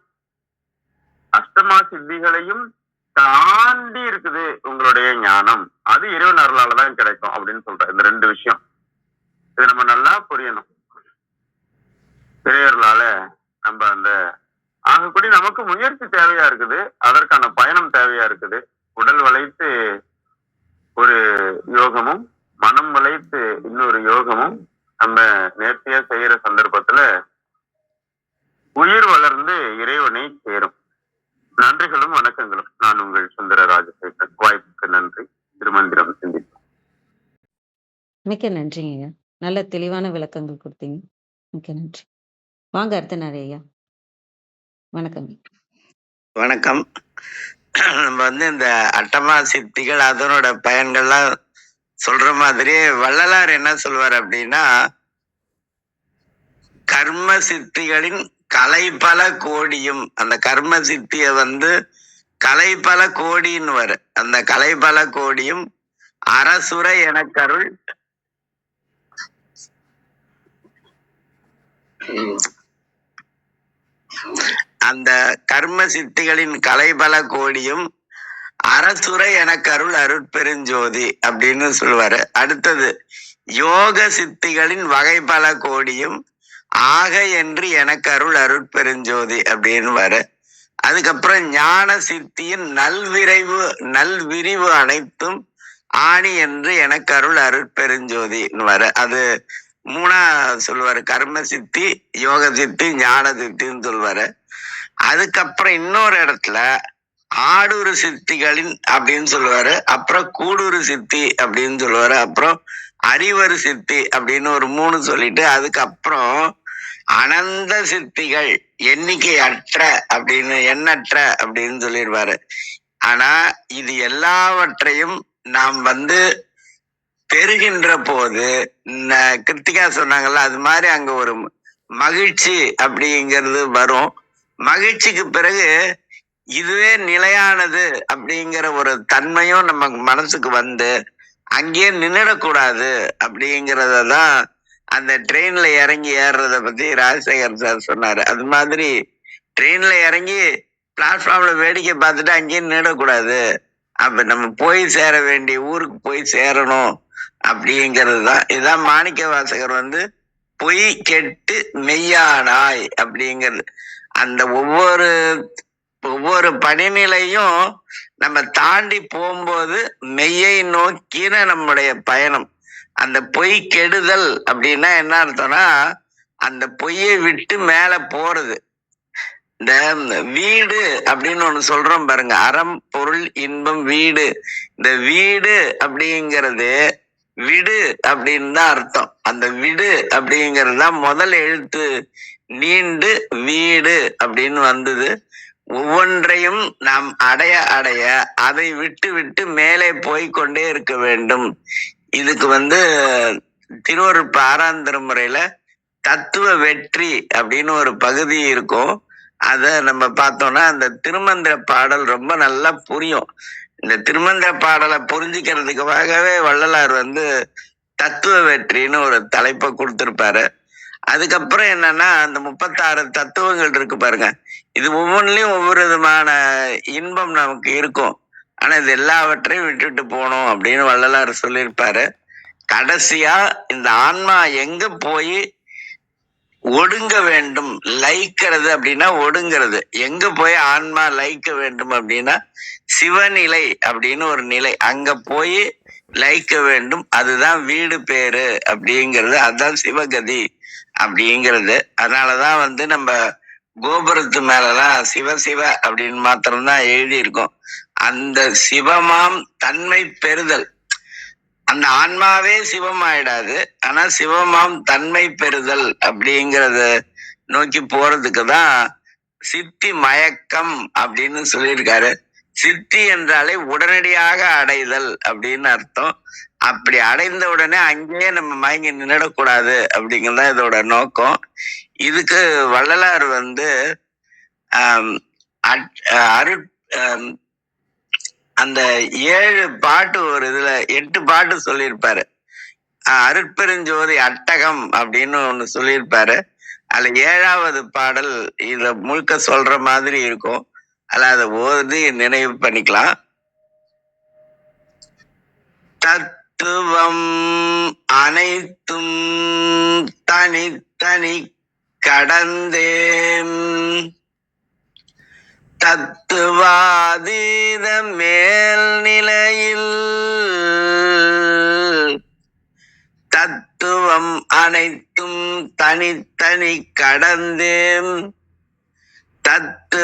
அஷ்டமா சித்திகளையும் தாண்டி இருக்குது உங்களுடைய ஞானம். அது இறைவன் அருளாலதான் கிடைக்கும் அப்படின்னு சொல்ற. இந்த ரெண்டு விஷயம் இது நம்ம நல்லா புரியணும். இறையர்களால நம்ம அந்த ஆகக்கூடி நமக்கு முயற்சி தேவையா இருக்குது, அதற்கான பயணம் தேவையா இருக்குது. உடல் வளைத்து ஒரு யோகமும், மனம் வளைத்து இன்னொரு யோகமும் நம்ம நேர்த்தியா செய்யற சந்தர்ப்பத்துல உயிர் வளர்ந்து இறைவனை சேரும். நன்றிகளும் வணக்கங்களும். நான் உங்கள் சுந்தர ராஜசேகரன். வாய்ப்புக்கு நன்றி. திருமந்திரம் சிந்திப்போம். மிக்க நன்றிங்க. நல்ல தெளிவான விளக்கங்கள் கொடுத்தீங்க. மிக்க நன்றி. வாங்க அடுத்த நிறையா. வணக்கம். வணக்கம். நம்ம வந்து இந்த அட்டமா சித்திகள் அதனோட பயன்கள்லாம் சொல்ற மாதிரி வள்ளலார் என்ன சொல்வார் அப்படின்னா, கர்ம சித்திகளின் கலை பல கோடியும், அந்த கர்ம சித்திய வந்து கலை பல கோடின்னு வரு. அந்த கலை பல கோடியும் அரசுர எனக்கருள் அந்த கர்ம சித்திகளின் கலை பல கோடியும் அரசுரை எனக்கு அருள் அருட்பெருஞ்சோதி அப்படின்னு சொல்லுவாரு. அடுத்தது யோக சித்திகளின் வகை பல கோடியும் ஆக என்று எனக்கு அருள் அருட்பெருஞ்சோதி அப்படின்னு வர. அதுக்கப்புறம் ஞான சித்தியின் நல்விரிவு அனைத்தும் ஆணி என்று எனக்கு அருள் அருட்பெருஞ்சோதின்னு வர. அது மூணா சொல்லுவாரு. கர்ம சித்தி, யோக சித்தி, ஞான சித்தின்னு சொல்லுவாரு. அதுக்கப்புறம் இன்னொரு இடத்துல ஆடூரு சித்திகளின் அப்படின்னு சொல்லுவாரு. அப்புறம் கூடூரு சித்தி அப்படின்னு சொல்லுவாரு. அப்புறம் அறிவரு சித்தி அப்படின்னு ஒரு 3 சொல்லிட்டு அதுக்கப்புறம் அனந்த சித்திகள் எண்ணிக்கை அற்ற அப்படின்னு எண்ணற்ற அப்படின்னு சொல்லிடுவாரு. ஆனா இது எல்லாவற்றையும் நாம் வந்து பெறுகின்ற போது கிருத்திகா சொன்னாங்கல்ல, அது மாதிரி அங்க ஒரு மகிழ்ச்சி அப்படிங்கிறது வரும். மகிழ்ச்சிக்கு பிறகு இதுவே நிலையானது அப்படிங்கிற ஒரு தன்மையும் நம்ம மனசுக்கு வந்து அங்கேயே நின்றுடக்கூடாது அப்படிங்கிறதான் அந்த ட்ரெயின்ல இறங்கி ஏறுறத பத்தி ராஜசேகர் சார் சொன்னாரு. அது மாதிரி ட்ரெயின்ல இறங்கி பிளாட்ஃபார்ம்ல வேடிக்கை பார்த்துட்டு அங்கேயே நின்றுடக்கூடாது. அப்ப நம்ம போய் சேர வேண்டிய ஊருக்கு போய் சேரணும் அப்படிங்கிறது தான். இதுதான் மாணிக்க வாசகர் வந்து பொய் கெட்டு மெய்யானாய் அப்படிங்கிறது. அந்த ஒவ்வொரு ஒவ்வொரு படிநிலையும் நம்ம தாண்டி போகும்போது மெய்யை நோக்கின நம்முடைய பயணம். அந்த பொய் கெடுதல் அப்படின்னா என்ன அர்த்தம்னா, அந்த பொய்யை விட்டு மேல போறது. இந்த வீடு அப்படின்னு ஒண்ணு சொல்றோம் பாருங்க, அறம் பொருள் இன்பம் வீடு. இந்த வீடு அப்படிங்கிறது விடு அப்படின்னு தான் அர்த்தம். அந்த விடு அப்படிங்கிறது தான் முதல் எழுத்து நீண்டு வீடு அப்படின்னு வந்தது. ஒவ்வொன்றையும் நாம் அடைய அடைய அதை விட்டு விட்டு மேலே போய் கொண்டே இருக்க வேண்டும். இதுக்கு திருவருட்பு 6ஆம் திருமுறையில தத்துவ வெற்றி அப்படின்னு ஒரு பகுதி இருக்கும். அத நம்ம பார்த்தோம்னா அந்த திருமந்திர பாடல் ரொம்ப நல்லா புரியும். இந்த திருமந்திர பாடலை புரிஞ்சுக்கிறதுக்காகவே வள்ளலார் தத்துவ வெற்றின்னு ஒரு தலைப்பை கொடுத்திருப்பாரு. அதுக்கப்புறம் என்னன்னா, அந்த 36 தத்துவங்கள் இருக்கு பாருங்க, இது ஒவ்வொன்றிலையும் ஒவ்வொரு விதமான இன்பம் நமக்கு இருக்கும். ஆனா இது எல்லாவற்றையும் விட்டுட்டு போகணும் அப்படின்னு வள்ளலார் சொல்லியிருப்பாரு. கடைசியா இந்த ஆன்மா எங்க போய் ஒடுங்க வேண்டும், லயிக்கிறது அப்படின்னா ஒடுங்கிறது. எங்க போய் ஆன்மா லயிக்க வேண்டும் அப்படின்னா சிவநிலை அப்படின்னு ஒரு நிலை, அங்க போய் லயிக்க வேண்டும். அதுதான் வீடு பேரு அப்படிங்கிறது, அதுதான் சிவகதி அப்படிங்கிறது. அதனாலதான் நம்ம கோபுரத்து மேலலாம் சிவ சிவ அப்படின்னு மாத்திரம்தான் எழுதி இருக்கோம். அந்த சிவமாம் தன்மை பெறுதல், அந்த ஆன்மாவே சிவம் ஆயிடாது, ஆனா சிவமாம் தன்மை பெறுதல் அப்படிங்கறத நோக்கி போறதுக்கு தான் சித்தி மயக்கம் அப்படின்னு சொல்லியிருக்காரு. சித்தி என்றாலே உடனடியாக அடைதல் அப்படின்னு அர்த்தம். அப்படி அடைந்த உடனே அங்கேயே நம்ம மயங்கி நின்றுடக்கூடாது அப்படிங்கிறதான் இதோட நோக்கம். இதுக்கு வள்ளலார் அந்த 7 பாட்டு ஒரு இதுல 8 பாட்டு சொல்லியிருப்பாரு. அருட்பெருஞ்சோதி அட்டகம் அப்படின்னு ஒண்ணு சொல்லியிருப்பாரு. அதுல 7வது பாடல் இத முழுக்க சொல்ற மாதிரி இருக்கும். அதுல அதை ஓதி நினைவு பண்ணிக்கலாம். தத்துவம் அனைத்தும் தனித்தனி கடந்தேம், தத்துவாதீத மேல்நிலையில் தத்துவம் அனைத்தும் தனித்தனி கடந்தேம், தத்துவாதீத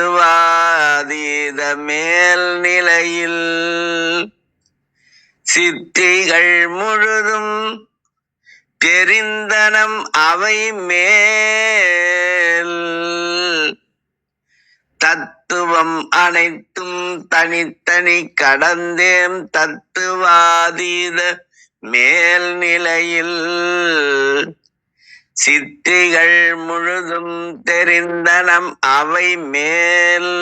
மேல்நிலையில் சித்திகள் முழுதும் தெரிந்தனம் அவை மேல், தத்துவம் அனைத்தும் தனித்தனி கடந்தேம், தத்துவாதீத மேல்நிலையில் சித்திகள் முழுதும் தெரிந்தனம் அவை மேல்,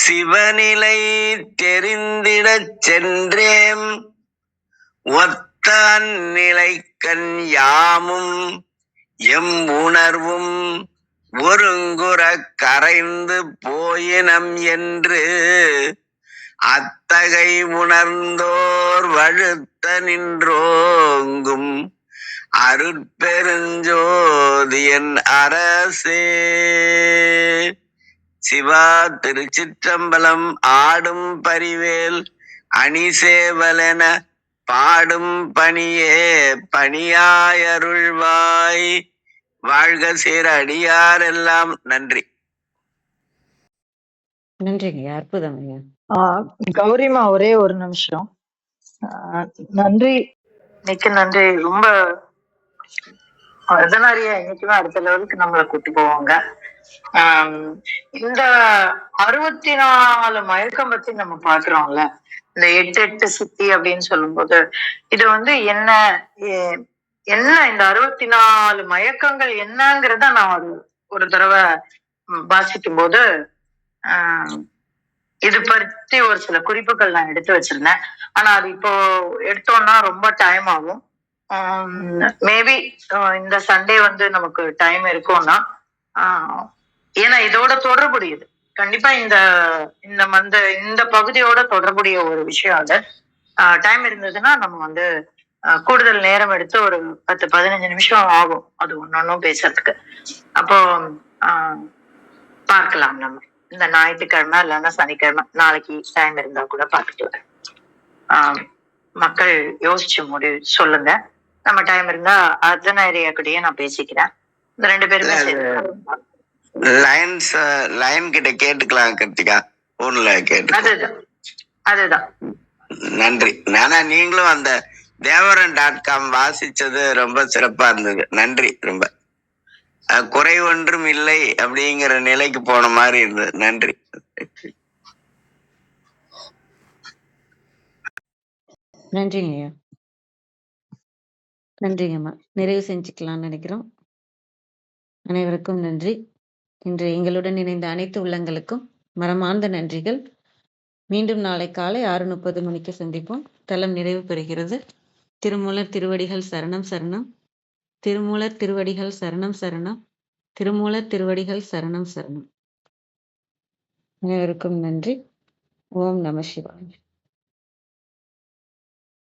சிவநிலை தெரிந்திடச் சென்றேம் ஒத்த நிலைக்கண் யாமும் எம் உணர்வும் ஒருங்குற கரைந்து போயினம் என்று அத்தகை உணர்ந்தோர் வழுத்த நின்றோங்கும் அருட்பெருஞ்சோதியன் அரசே. சிவா திருச்சிற்றம்பலம். ஆடும் பரிவேல் அணிசேவலென பாடும் பணியே பணியாயருள்வாய். வாழ்க சேர அடியாரெல்லாம். நன்றி. நன்றிங்க, அற்புதம் ஐயா. கௌரிமா, ஒரே ஒரு நிமிஷம். நன்றி, மிக்க நன்றி. ரொம்ப அதனாரியா இன்னைக்குமே அடுத்த லெவலுக்கு நம்மளை கூட்டு போவாங்க. இந்த 64 மயக்கம் பத்தி நம்ம பாக்குறோம்ல, இந்த 8 சித்தி அப்படின்னு சொல்லும் போது இது என்ன என்ன இந்த 64 மயக்கங்கள் என்னங்கிறத நான் ஒரு தடவை வாசிக்கும் போது இது பற்றி ஒரு சில குறிப்புகள் நான் எடுத்து வச்சிருந்தேன். ஆனா அது இப்போ எடுத்தோம்னா ரொம்ப டைம் ஆகும். மேபி இந்த சண்டே நமக்கு டைம் இருக்கும்னா, ஏன்னா இதோட தொடர்புடையது கண்டிப்பா இந்த பகுதியோட தொடர்புடைய ஒரு விஷயம். அது டைம் இருந்ததுன்னா நம்ம கூடுதல் நேரம் எடுத்து ஒரு 10-15 நிமிஷம் ஆகும் அது ஒன்னொன்னும் பேசுறதுக்கு. அப்போ பார்க்கலாம் நம்ம. இந்த ஞாயிற்றுக்கிழமை இல்லைன்னா சனிக்கிழமை நாளைக்கு டைம் இருந்தா கூட பார்த்துக்கலாம். மக்கள் யோசிச்சு முடிவு சொல்லுங்க. நம்ம டைம் இருந்தா அர்த்தநாயரியா கூடயே நான் பேசிக்கிறேன். இந்த 2 பேருமே லைன் கிட்ட கேட்டுக்கலாம் கிருத்திகா. போன்ல கேட்டு. அதுதான். நன்றி. ஆனா நீங்களும் அந்த தேவரன்.com வாசிச்சது ரொம்ப சிறப்பா இருந்தது. நன்றி. ரொம்ப குறை ஒன்றும் இல்லை அப்படிங்கிற நிலைக்கு போன மாதிரி இருந்தது. நன்றி. நன்றிங்க. நன்றிங்கம்மா. நிறைவு செஞ்சுக்கலாம்னு நினைக்கிறோம். அனைவருக்கும் நன்றி. இன்று எங்களுடன் இணைந்த அனைத்து உள்ளங்களுக்கும் மனமார்ந்த நன்றிகள். மீண்டும் நாளை காலை 6:30 மணிக்கு சந்திப்போம். தலம் நிறைவு பெறுகிறது. திருமூலர் திருவடிகள் சரணம் சரணம். திருமூலர் திருவடிகள் சரணம் சரணம். திருமூலர் திருவடிகள் சரணம் சரணம். அனைவருக்கும் நன்றி. ஓம் நம சிவாய.